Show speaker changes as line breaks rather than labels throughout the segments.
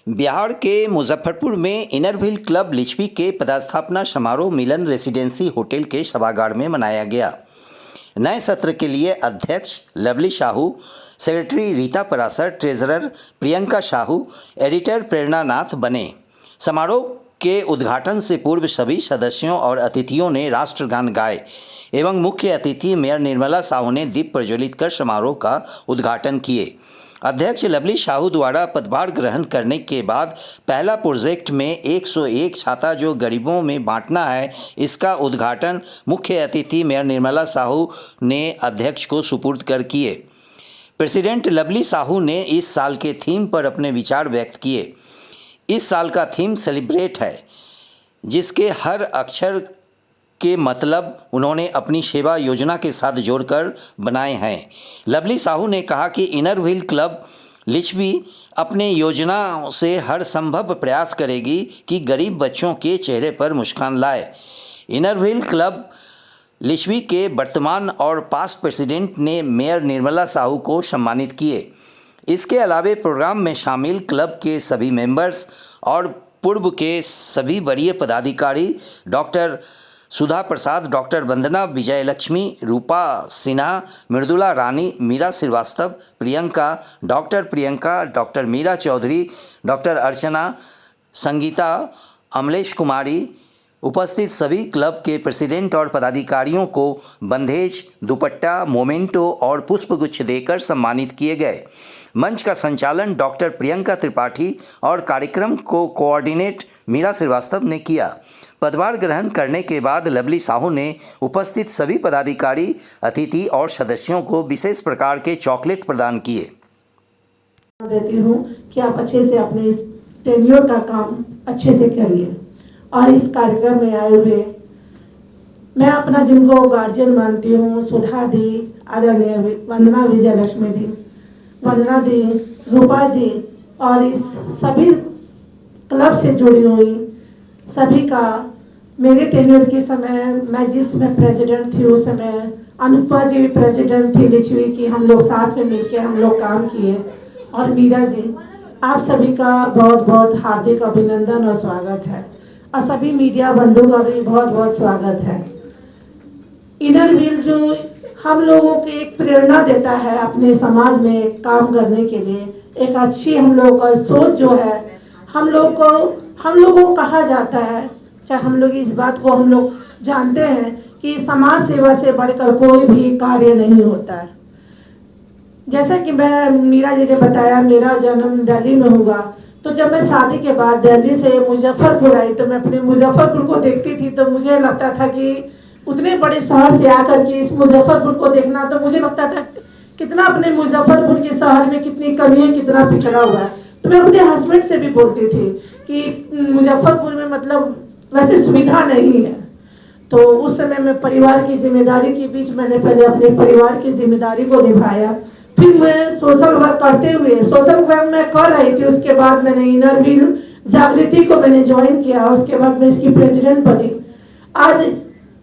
बिहार के मुजफ्फरपुर में Inner Wheel club Licchavi के पदस्थापना समारोह मिलन रेसिडेंसी होटल के सभागार में मनाया गया। नए सत्र के लिए अध्यक्ष Lovely Sahu, secretary Rita Parasar, treasurer Priyanka Sahu, editor Prerna Nath बने। समारोह के उद्घाटन से पूर्व सभी सदस्यों और अतिथियों ने राष्ट्रगान गाए एवं मुख्य अतिथि मेयर निर्मला साहू ने दीप प्रज्वलित कर समारोह का उद्घाटन किए। अध्यक्ष लवली साहू द्वारा पदभार ग्रहण करने के बाद पहला प्रोजेक्ट में 101 छाता जो गरीबों में बांटना है, इसका उद्घाटन मुख्य अतिथि मेयर निर्मला साहू ने अध्यक्ष को सुपुर्द कर किए। प्रेसिडेंट लवली साहू ने इस साल के थीम पर अपने विचार व्यक्त किए। इस साल का थीम सेलिब्रेट है, जिसके हर अक्षर के मतलब उन्होंने अपनी सेवा योजना के साथ जोड़कर बनाए हैं। लवली साहू ने कहा कि इनरव्हील क्लब लिच्छवी अपने योजना से हर संभव प्रयास करेगी कि गरीब बच्चों के चेहरे पर मुस्कान लाए। इनरव्हील क्लब लिच्छवी के वर्तमान और पास्ट प्रेसिडेंट ने मेयर निर्मला साहू को सम्मानित किए। इसके अलावे प्रोग्राम में शामिल क्लब के सभी मेंबर्स और पूर्व के सभी वरीय पदाधिकारी डॉक्टर सुधा प्रसाद, डॉक्टर वंदना विजयलक्ष्मी, रूपा सिन्हा, मृदुला रानी, मीरा श्रीवास्तव, प्रियंका, डॉक्टर मीरा चौधरी, डॉक्टर अर्चना, संगीता, अमलेश कुमारी, उपस्थित सभी क्लब के प्रेसिडेंट और पदाधिकारियों को बंधेज, दुपट्टा, मोमेंटो और पुष्पगुच्छ देकर सम्मानित किए गए। मंच का संचालन डॉक्टर प्रियंका त्रिपाठी और कार्यक्रम को कोऑर्डिनेट मीरा श्रीवास्तव ने किया। पदभार ग्रहण करने के बाद लवली साहू ने उपस्थित सभी पदाधिकारी, अतिथि और सदस्यों को विशेष प्रकार के चॉकलेट प्रदान किए।
देती हूँ कि आप अच्छे से अपने इस टेन्योर का काम अच्छे से करिए। और इस कार्यक्रम में आए हुए मैं अपना जिनको गार्जियन मानती हूँ, सुधा दी, आदरणीय वंदना विजयलक्ष्मी दी, वंदना दी, रूपा जी और इस सभी क्लब से जुड़ी हुई सभी का मेरे टेन्योर के समय मैं जिस मैं प्रेसिडेंट थी उस समय अनुपमा जी भी प्रेसिडेंट थी लिच्छवी की, हम लोग साथ में मिलकर हम लोग काम किए। और मीरा जी, आप सभी का बहुत बहुत हार्दिक अभिनंदन और स्वागत है। और सभी मीडिया बंधु का भी बहुत बहुत स्वागत है। इनरव्हील जो हम लोगों को एक प्रेरणा देता है अपने समाज में काम करने के लिए, एक अच्छी हम लोगों का सोच जो है, हम लोगों को कहा जाता है, चाहे हम लोग इस बात को हम लोग जानते हैं कि समाज सेवा से बढ़कर कोई भी कार्य नहीं होता है। जैसा कि मैं मीरा जी ने बताया, मेरा जन्म दिल्ली में हुआ, तो जब मैं शादी के बाद दिल्ली से मुजफ्फरपुर आई तो मैं अपने मुजफ्फरपुर को देखती थी तो मुझे लगता था कि उतने बड़े शहर से आकर के इस मुजफ्फरपुर को देखना, तो मुझे लगता था कितना अपने मुजफ्फरपुर के शहर में कितनी कमी है, कितना पिछड़ा हुआ है। तो मैं अपने हस्बैंड से भी बोलती थी कि मुजफ्फरपुर में मतलब वैसे सुविधा नहीं है। तो उस समय मैं परिवार की जिम्मेदारी के बीच मैंने पहले अपने परिवार की जिम्मेदारी को निभाया। फिर मैं सोशल वर्क करते हुए सोशल वर्क मैं कर रही थी, उसके बाद मैंने इनरव्हील जागृति को मैंने ज्वाइन किया, उसके बाद मैं इसकी प्रेसिडेंट बनी। आज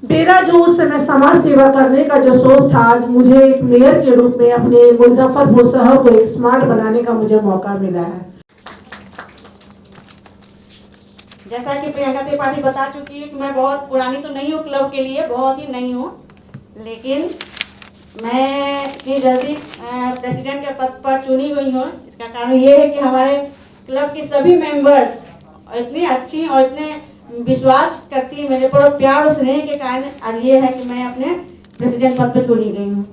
मेरा जो उस समय समाज सेवा करने का जो सोच था, आज मुझे एक मेयर के रूप में अपने मुजफ्फरपुर शहर को एक स्मार्ट बनाने का मुझे मौका मिला है।
जैसा कि प्रियंका त्रिपाठी बता चुकी है कि मैं बहुत पुरानी तो नहीं हूँ क्लब के लिए, बहुत ही नहीं हूँ, लेकिन मैं इतनी जल्दी प्रेसिडेंट के पद पर चुनी गई हूँ। इसका कारण ये है कि हमारे क्लब की सभी मेंबर्स इतनी अच्छी और इतने विश्वास करती है मेरे पर, और प्यार और स्नेह के कारण आज ये है कि मैं अपने प्रेसिडेंट पद पर चुनी गई हूँ।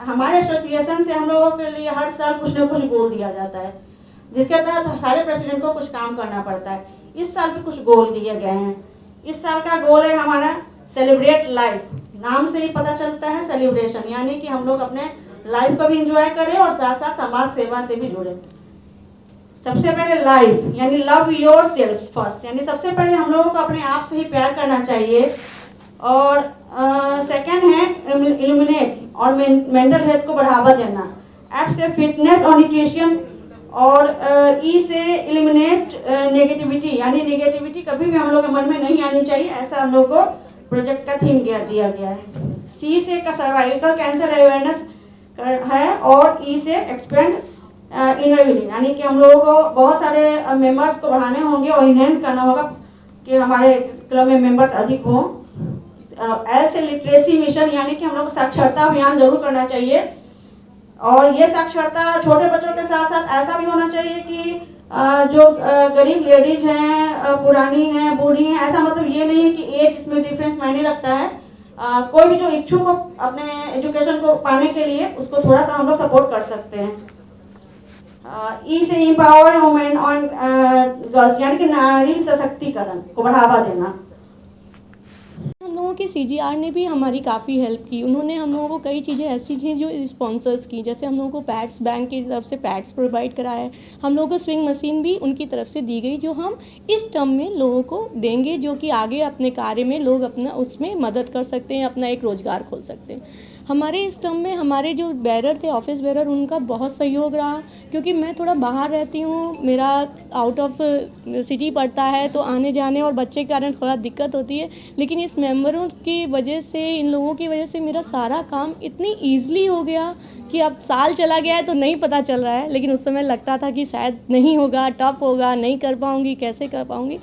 हमारे एसोसिएशन से हम लोगों के लिए हर साल कुछ न कुछ गोल दिया जाता है, जिसके तहत सारे प्रेसिडेंट को कुछ काम करना पड़ता है। इस साल भी कुछ गोल दिए गए हैं। इस साल का गोल है हमारा सेलिब्रेट लाइफ। नाम से ही पता चलता है सेलिब्रेशन, यानी कि हम लोग अपने लाइफ को भी एंजॉय करें और साथ साथ समाज सेवा से भी जुड़े। सबसे पहले लाइफ यानी लव योर सेल्फ फर्स्ट, यानी सबसे पहले हम लोगों को अपने आप से ही प्यार करना चाहिए। और सेकंड है इल्यूमिनेट और मेंटल हेल्थ को बढ़ावा देना। एफ से फिटनेस और न्यूट्रिशन, और ई से एलिमिनेट नेगेटिविटी, यानी नेगेटिविटी कभी भी हम लोग के मन में नहीं आनी चाहिए, ऐसा हम लोग को प्रोजेक्ट का थीम दिया गया है। सी से सर्वाइकल कैंसर अवेयरनेस है, और ई से एक्सपेंड इनरव्यू, यानी कि हम लोगों को बहुत सारे मेंबर्स को बढ़ाने होंगे और इनहेंस करना होगा कि हमारे क्लब में मेंबर्स अधिक हों। एल से लिटरेसी मिशन, यानी कि हम लोग को साक्षरता अभियान जरूर करना चाहिए। और ये साक्षरता छोटे बच्चों के साथ साथ ऐसा भी होना चाहिए कि जो गरीब लेडीज हैं, पुरानी हैं, बूढ़ी हैं, ऐसा मतलब ये नहीं है कि एज इसमें डिफरेंस मायने रखता है। कोई भी जो इच्छुक हो अपने एजुकेशन को पाने के लिए, उसको थोड़ा सा हम लोग सपोर्ट कर सकते हैं। ई से एम्पावर वुमेन ऑन गर्ल्स, यानी कि नारी सशक्तिकरण को बढ़ावा देना।
हम लोगों के सीजीआर ने भी हमारी काफ़ी हेल्प की। उन्होंने हम लोगों को कई चीज़ें ऐसी थी जो स्पॉन्सर्स की, जैसे हम लोगों को पैड्स, बैंक की तरफ से पैड्स प्रोवाइड कराया है। हम लोगों को स्विंग मशीन भी उनकी तरफ से दी गई, जो हम इस टर्म में लोगों को देंगे, जो कि आगे अपने कार्य में लोग अपना उसमें मदद कर सकते हैं, अपना एक रोज़गार खोल सकते हैं। हमारे इस टर्म में हमारे जो बेरर थे, ऑफिस बेरर, उनका बहुत सहयोग रहा, क्योंकि मैं थोड़ा बाहर रहती हूँ, मेरा आउट ऑफ सिटी पड़ता है, तो आने जाने और बच्चे के कारण थोड़ा दिक्कत होती है। लेकिन इस मेंबरों की वजह से, इन लोगों की वजह से मेरा सारा काम इतनी ईजिली हो गया कि अब साल चला गया है तो नहीं पता चल रहा है। लेकिन उस समय लगता था कि शायद नहीं होगा, टफ होगा, नहीं कर पाऊँगी, कैसे कर पाऊँगी।